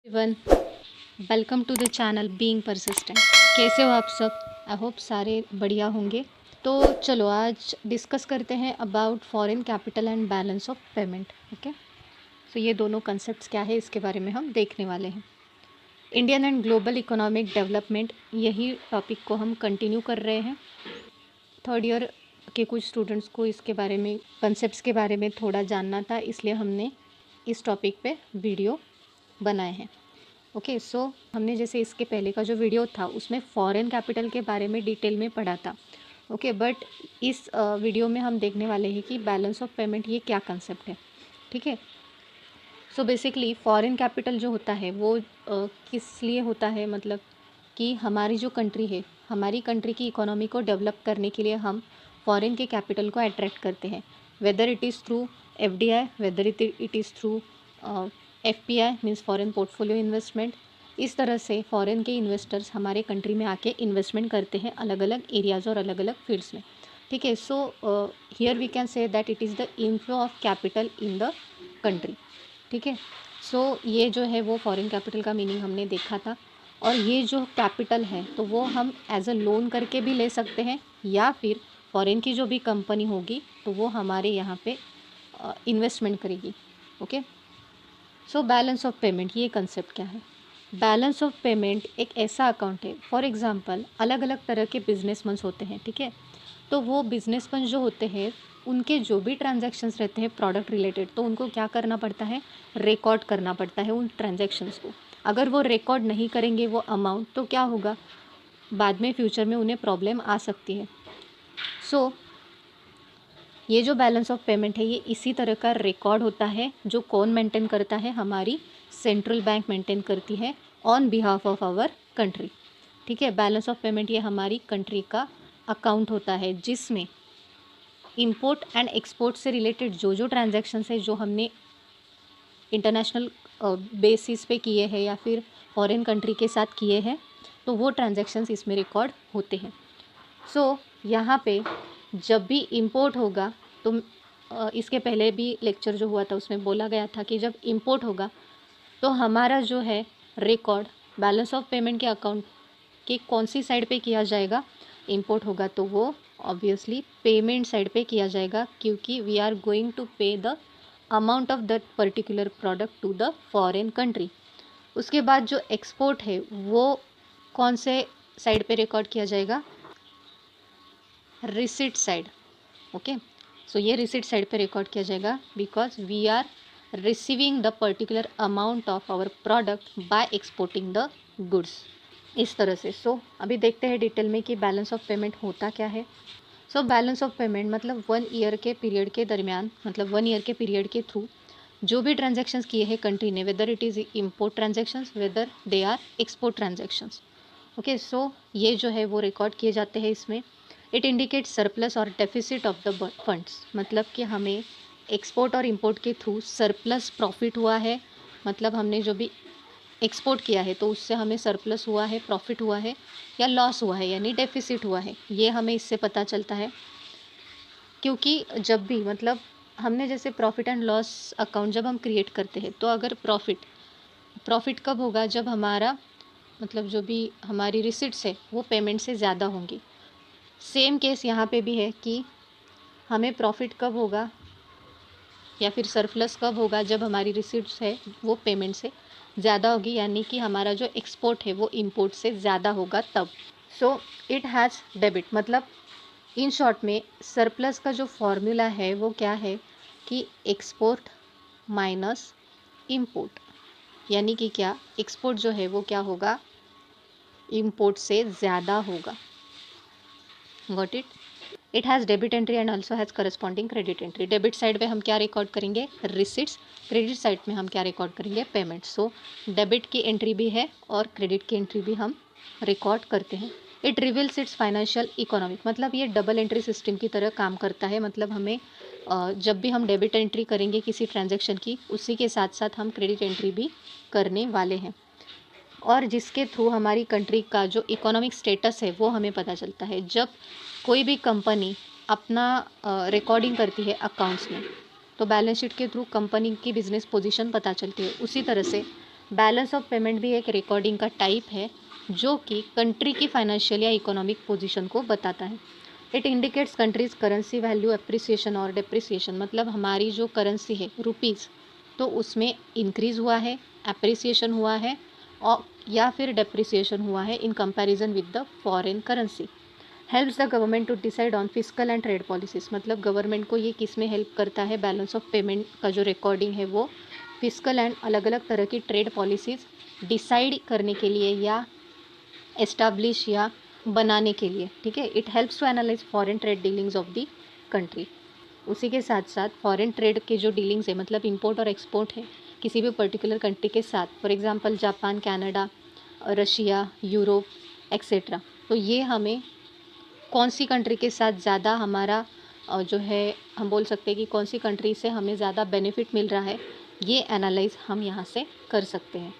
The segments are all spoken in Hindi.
Everyone, welcome to the channel being persistent. कैसे हो आप सब? आई होप सारे बढ़िया होंगे। तो चलो आज डिस्कस करते हैं about foreign capital and balance of payment. Okay, so ये दोनों कंसेप्ट्स क्या है इसके बारे में हम देखने वाले हैं। Indian and global economic development, यही टॉपिक को हम कंटिन्यू कर रहे हैं। थर्ड ईयर के कुछ स्टूडेंट्स को इसके बारे में, कंसेप्ट्स के बारे में थोड़ा जानना था, इसलिए हमने इस टॉपिक पे वीडियो बनाए हैं। ओके, सो हमने जैसे इसके पहले का जो वीडियो था उसमें फॉरेन कैपिटल के बारे में डिटेल में पढ़ा था। ओके, बट इस वीडियो में हम देखने वाले हैं कि बैलेंस ऑफ पेमेंट ये क्या कंसेप्ट है। ठीक है, सो बेसिकली फॉरेन कैपिटल जो होता है वो किस लिए होता है, मतलब कि हमारी जो कंट्री है, हमारी कंट्री की इकोनॉमी को डेवलप करने के लिए हम फॉरेन के कैपिटल को अट्रैक्ट करते हैं, weather it is through FDI, weather it is through FPI means foreign portfolio investment. इस तरह से फॉरेन के इन्वेस्टर्स हमारे कंट्री में आके इन्वेस्टमेंट करते हैं अलग अलग एरियाज़ और अलग अलग फील्ड्स में। ठीक है, so here we can say that it is the inflow of capital in the country. ठीक है, सो ये जो है वो फॉरेन कैपिटल का मीनिंग हमने देखा था। और ये जो कैपिटल है तो वो हम एज अ लोन करके भी ले सकते हैं, या फिर फॉरेन की जो भी कंपनी होगी तो वो हमारे यहाँ पे इन्वेस्टमेंट करेगी। Okay, so balance of payment ये कंसेप्ट क्या है? बैलेंस ऑफ पेमेंट एक ऐसा अकाउंट है, फॉर एग्जांपल अलग अलग तरह के बिजनेसमैन होते हैं। ठीक है, तो वो बिजनेसमैन जो होते हैं उनके जो भी ट्रांजैक्शंस रहते हैं प्रोडक्ट रिलेटेड, तो उनको क्या करना पड़ता है? रिकॉर्ड करना पड़ता है उन ट्रांजैक्शंस को। अगर वो रिकॉर्ड नहीं करेंगे वो अमाउंट, तो क्या होगा? बाद में फ्यूचर में उन्हें प्रॉब्लम आ सकती है। सो ये जो बैलेंस ऑफ पेमेंट है ये इसी तरह का रिकॉर्ड होता है, जो कौन मेंटेन करता है? हमारी सेंट्रल बैंक मेंटेन करती है on behalf of our country. ठीक है, बैलेंस ऑफ पेमेंट ये हमारी कंट्री का अकाउंट होता है जिसमें इंपोर्ट एंड एक्सपोर्ट से रिलेटेड जो जो ट्रांजैक्शंस है जो हमने इंटरनेशनल बेसिस पे किए हैं या फिर फॉरेन कंट्री के साथ किए हैं, तो वो ट्रांजैक्शंस इसमें रिकॉर्ड होते हैं। सो यहाँ पे जब भी इंपोर्ट होगा तो इसके पहले भी लेक्चर जो हुआ था उसमें बोला गया था कि जब इंपोर्ट होगा तो हमारा जो है रिकॉर्ड बैलेंस ऑफ पेमेंट के अकाउंट के कौन सी साइड पे किया जाएगा? इंपोर्ट होगा तो वो ऑब्वियसली पेमेंट साइड पे किया जाएगा, क्योंकि we are going to pay the amount of that particular product to the foreign country. उसके बाद जो एक्सपोर्ट है वो कौन से साइड पे रिकॉर्ड किया जाएगा? Receipt side. ओके, सो ये रिसिट साइड पे रिकॉर्ड किया जाएगा because we are receiving the particular amount of our product by exporting the goods. इस तरह से सो अभी देखते हैं डिटेल में कि बैलेंस ऑफ पेमेंट होता क्या है। सो बैलेंस ऑफ पेमेंट मतलब 1 ईयर के पीरियड के दरमियान, मतलब 1 ईयर के पीरियड के थ्रू जो भी ट्रांजैक्शंस किए हैं कंट्री ने, whether it is import transactions, whether they are export transactions. Okay, so ये जो है वो रिकॉर्ड किए जाते हैं इसमें। इट इंडिकेट सरप्लस और डेफिसिट ऑफ द फंड्स, मतलब कि हमें एक्सपोर्ट और इंपोर्ट के थ्रू सरप्लस प्रॉफिट हुआ है, मतलब हमने जो भी एक्सपोर्ट किया है तो उससे हमें सरप्लस हुआ है, प्रॉफिट हुआ है, या लॉस हुआ है यानी डेफिसिट हुआ है, ये हमें इससे पता चलता है। क्योंकि जब भी, मतलब हमने जैसे प्रॉफिट एंड लॉस अकाउंट जब हम क्रिएट करते हैं तो अगर प्रॉफिट कब होगा? जब हमारा, मतलब जो भी हमारी रिसिट्स है वो पेमेंट से ज़्यादा होंगी। सेम केस यहाँ पे भी है कि हमें प्रॉफिट कब होगा या फिर सरप्लस कब होगा? जब हमारी रिसिट्स है वो पेमेंट से ज़्यादा होगी, यानी कि हमारा जो एक्सपोर्ट है वो इंपोर्ट से ज़्यादा होगा तब। सो इट हैज़ डेबिट, मतलब इन शॉर्ट में सरप्लस का जो फॉर्मूला है वो क्या है कि एक्सपोर्ट माइनस इंपोर्ट, यानी कि क्या? एक्सपोर्ट जो है वो क्या होगा? इंपोर्ट से ज़्यादा होगा। Got it? It has debit entry and also has corresponding credit entry. Debit side पे हम क्या रिकॉर्ड करेंगे? रिसिट्स। क्रेडिट साइड में हम क्या रिकॉर्ड करेंगे? पेमेंट। सो डेबिट की एंट्री भी है और क्रेडिट की एंट्री भी हम रिकॉर्ड करते हैं। It reveals it's financial economic, मतलब ये डबल एंट्री सिस्टम की तरह काम करता है। मतलब हमें जब भी हम डेबिट एंट्री करेंगे किसी ट्रांजैक्शन की, उसी के साथ साथ हम क्रेडिट एंट्री भी करने वाले हैं, और जिसके थ्रू हमारी कंट्री का जो इकोनॉमिक स्टेटस है वो हमें पता चलता है। जब कोई भी कंपनी अपना रिकॉर्डिंग करती है अकाउंट्स में तो बैलेंस शीट के थ्रू कंपनी की बिजनेस पोजीशन पता चलती है। उसी तरह से बैलेंस ऑफ पेमेंट भी एक रिकॉर्डिंग का टाइप है जो कि कंट्री की फाइनेंशियल या इकोनॉमिक पोजीशन को बताता है। It indicates countries currency value appreciation और डिप्रिसिएशन, मतलब हमारी जो करेंसी है रुपीज़, तो उसमें इंक्रीज़ हुआ है, अप्रिसिएशन हुआ है और या फिर डिप्रिसिएशन हुआ है in comparison with the foreign currency. Helps the government to decide on fiscal and trade policies, मतलब गवर्नमेंट को ये किस में हेल्प करता है, बैलेंस ऑफ पेमेंट का जो रिकॉर्डिंग है वो फिस्कल एंड अलग अलग तरह की ट्रेड पॉलिसीज़ डिसाइड करने के लिए या एस्टाब्लिश या बनाने के लिए। ठीक है, it helps to analyse foreign trade dealings of the country. उसी के साथ साथ फॉरेन ट्रेड के जो डीलिंग्स है, मतलब इंपोर्ट और एक्सपोर्ट है किसी भी पर्टिकुलर कंट्री के साथ, for example Japan, Canada, Russia, Europe etcetera, तो ये हमें कौन सी कंट्री के साथ ज़्यादा हमारा जो है हम बोल सकते हैं कि कौन सी कंट्री से हमें ज़्यादा बेनिफिट मिल रहा है, ये एनालाइज हम यहाँ से कर सकते हैं।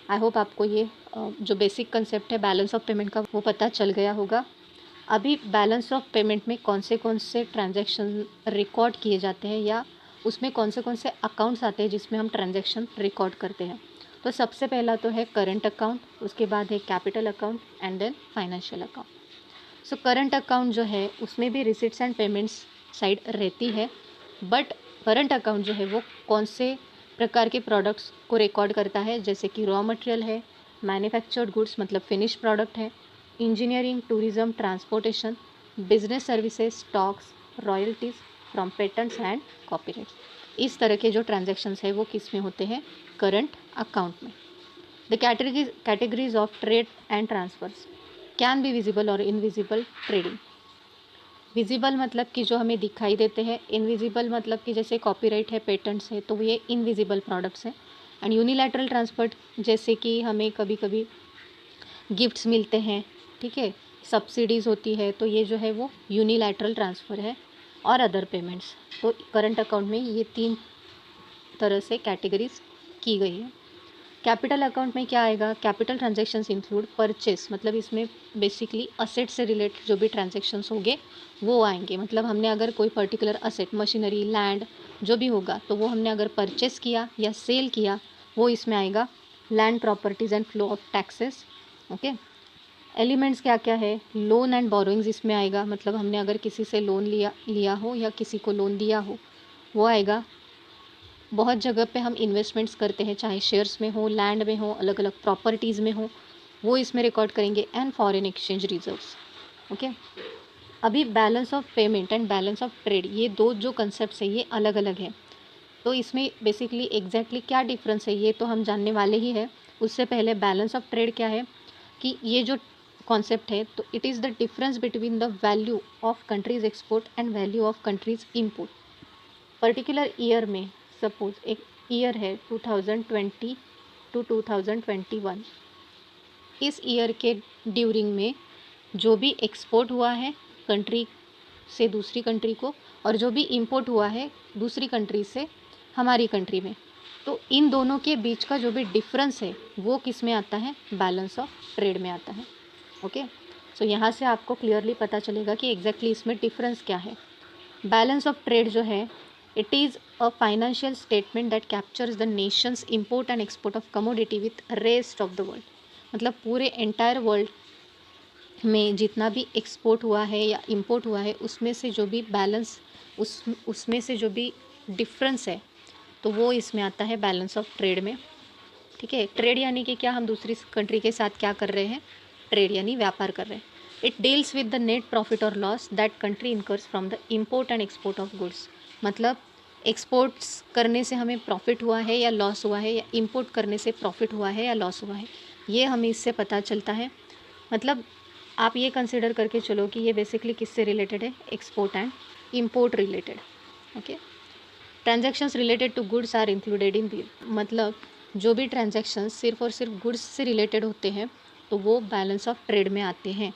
आई होप आपको ये जो बेसिक कंसेप्ट है बैलेंस ऑफ पेमेंट का वो पता चल गया होगा। अभी बैलेंस ऑफ पेमेंट में कौन से ट्रांजैक्शन रिकॉर्ड किए जाते हैं या उसमें कौन से अकाउंट्स आते हैं जिसमें हम ट्रांजैक्शन रिकॉर्ड करते हैं। तो सबसे पहला तो है करंट अकाउंट, उसके बाद है capital account and then financial account. So current account जो है उसमें भी रिसिट्स एंड पेमेंट्स साइड रहती है, बट करंट अकाउंट जो है वो कौन से प्रकार के प्रोडक्ट्स को रिकॉर्ड करता है, जैसे कि रॉ मटेरियल है, मैन्युफैक्चर्ड गुड्स मतलब फिनिश प्रोडक्ट है, engineering, tourism, transportation, business services, stocks, royalties from patents and copyright. इस तरह के जो ट्रांजैक्शंस है वो किस में होते हैं, करंट अकाउंट में। The categories of trade and transverse can be visible और इनविजिबल ट्रेडिंग। विजिबल मतलब कि जो हमें दिखाई देते हैं, इनविजिबल मतलब कि जैसे कॉपीराइट है, पेटेंट्स है, तो ये इनविजिबल प्रोडक्ट्स हैं। एंड यूनिलैटरल ट्रांसफर जैसे कि हमें कभी कभी गिफ्ट्स मिलते हैं, ठीक है, सब्सिडीज़ होती है, तो ये जो है वो यूनिलैटरल ट्रांसफ़र है। और अदर पेमेंट्स, तो करंट अकाउंट में ये 3 तरह से कैटेगरीज की गई है। कैपिटल अकाउंट में क्या आएगा, कैपिटल ट्रांजैक्शंस इंक्लूड परचेस, मतलब इसमें बेसिकली असेट से रिलेटेड जो भी ट्रांजैक्शंस होंगे वो आएंगे। मतलब हमने अगर कोई पर्टिकुलर असेट, मशीनरी, लैंड जो भी होगा, तो वो हमने अगर परचेस किया या सेल किया वो इसमें आएगा। Land properties and flow of taxes. Okay, elements क्या क्या है, लोन एंड बोरोइंग्स इसमें आएगा, मतलब हमने अगर किसी से लोन लिया हो या किसी को लोन दिया हो वो आएगा। बहुत जगह पे हम इन्वेस्टमेंट्स करते हैं, चाहे शेयर्स में हो, लैंड में हो, अलग अलग प्रॉपर्टीज़ में हो, वो इसमें रिकॉर्ड करेंगे। And foreign exchange reserves. Okay, अभी balance of payment and balance of trade, ये दो जो कंसेप्ट है ये अलग अलग है, तो इसमें बेसिकली एग्जैक्टली क्या डिफरेंस है ये तो हम जानने वाले ही है। उससे पहले बैलेंस ऑफ ट्रेड क्या है कि ये जो कॉन्सेप्ट है, तो it is the difference between the value of countries export and value of countries import. Particular year में, सपोज एक ईयर है 2020 टू 2021, इस ईयर के ड्यूरिंग में जो भी एक्सपोर्ट हुआ है कंट्री से दूसरी कंट्री को और जो भी इंपोर्ट हुआ है दूसरी कंट्री से हमारी कंट्री में, तो इन दोनों के बीच का जो भी डिफरेंस है वो किस में आता है, बैलेंस ऑफ ट्रेड में आता है। ओके, सो यहाँ से आपको क्लियरली पता चलेगा कि एग्जैक्टली इसमें डिफरेंस क्या है। बैलेंस ऑफ ट्रेड जो है, it is a financial statement that captures the Nations import and export of commodity with rest of the world. मतलब पूरे एंटायर वर्ल्ड में जितना भी एक्सपोर्ट हुआ है या इंपोर्ट हुआ है उसमें से जो भी बैलेंस, उसमें से जो भी डिफरेंस है, तो वो इसमें आता है बैलेंस ऑफ ट्रेड में। ठीक है, ट्रेड यानी कि क्या, हम दूसरी कंट्री के साथ क्या कर रहे हैं, ट्रेड यानी व्यापार कर रहे हैं। It deals with the net profit और loss that country incurs from the import and export of goods. मतलब एक्सपोर्ट्स करने से हमें प्रॉफिट हुआ है या लॉस हुआ है, या इंपोर्ट करने से प्रॉफिट हुआ है या लॉस हुआ है, ये हमें इससे पता चलता है। मतलब आप ये कंसिडर करके चलो कि ये बेसिकली किससे रिलेटेड है, export and import related. Okay, transactions related to goods are included in the, मतलब जो भी ट्रांजैक्शंस सिर्फ और सिर्फ गुड्स से रिलेटेड होते हैं तो वो बैलेंस ऑफ ट्रेड में आते हैं,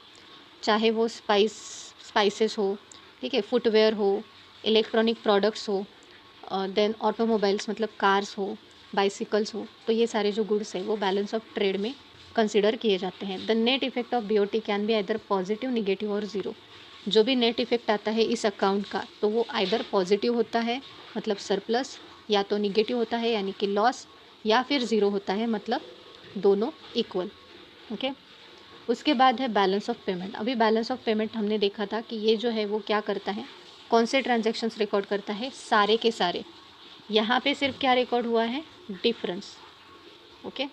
चाहे वो स्पाइसेस हो, ठीक है, फुटवेयर हो, इलेक्ट्रॉनिक प्रोडक्ट्स हो, देन ऑटोमोबाइल्स मतलब कार्स हो, बाइसिकल्स हो, तो ये सारे जो गुड्स है वो बैलेंस ऑफ ट्रेड में कंसिडर किए जाते हैं। The net effect of BOT can be either positive, negative और ज़ीरो। जो भी नेट इफेक्ट आता है इस अकाउंट का, तो वो आइदर पॉजिटिव होता है मतलब सरप्लस, या तो निगेटिव होता है यानी कि लॉस, या फिर ज़ीरो होता है, मतलब दोनों इक्वल। ओके, उसके बाद है बैलेंस ऑफ पेमेंट। अभी बैलेंस ऑफ पेमेंट हमने देखा था कि ये जो है वो क्या करता है, कौन से ट्रांजैक्शंस रिकॉर्ड करता है, सारे के सारे। यहाँ पे सिर्फ क्या रिकॉर्ड हुआ है, डिफरेंस। Okay,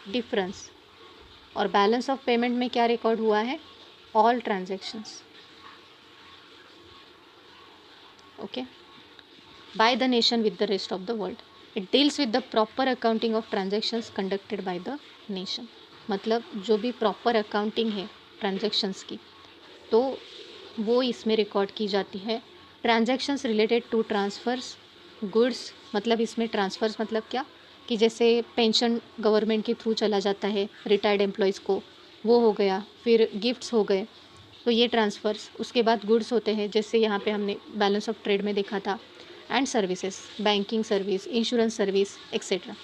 difference. और बैलेंस ऑफ पेमेंट में क्या रिकॉर्ड हुआ है, all transactions. Okay, by the nation with the rest of the world. It deals with the proper accounting of transactions conducted by the nation. मतलब जो भी प्रॉपर अकाउंटिंग है ट्रांजैक्शंस की, तो वो इसमें रिकॉर्ड की जाती है। Transactions related to transfers, goods, मतलब इसमें ट्रांसफ़र्स मतलब क्या, कि जैसे पेंशन गवर्नमेंट के थ्रू चला जाता है रिटायर्ड एम्प्लॉयज़ को, वो हो गया। फिर गिफ्ट्स हो गए, तो ये ट्रांसफ़र्स। उसके बाद गुड्स होते हैं, जैसे यहाँ पे हमने बैलेंस ऑफ ट्रेड में देखा था। And services, banking service, insurance service etcetera.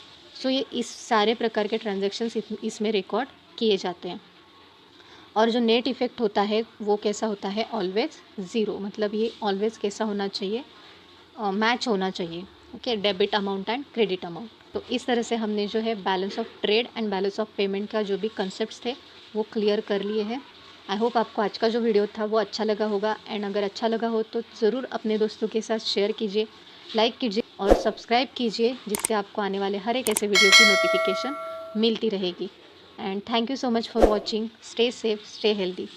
So ये इस सारे प्रकार के ट्रांजैक्शंस इसमें रिकॉर्ड किए जाते हैं। और जो नेट इफ़ेक्ट होता है वो कैसा होता है, ऑलवेज ज़ीरो। मतलब ये ऑलवेज कैसा होना चाहिए, मैच होना चाहिए। Okay, debit amount and credit amount. तो इस तरह से हमने जो है balance of trade and balance of payment का जो भी कंसेप्ट थे वो क्लियर कर लिए हैं। आई होप आपको आज का जो वीडियो था वो अच्छा लगा होगा। एंड अगर अच्छा लगा हो तो ज़रूर अपने दोस्तों के साथ शेयर कीजिए, लाइक कीजिए और सब्सक्राइब कीजिए, जिससे आपको आने वाले हर एक ऐसे वीडियो की नोटिफिकेशन मिलती रहेगी। And thank you so much for watching. Stay safe, stay healthy.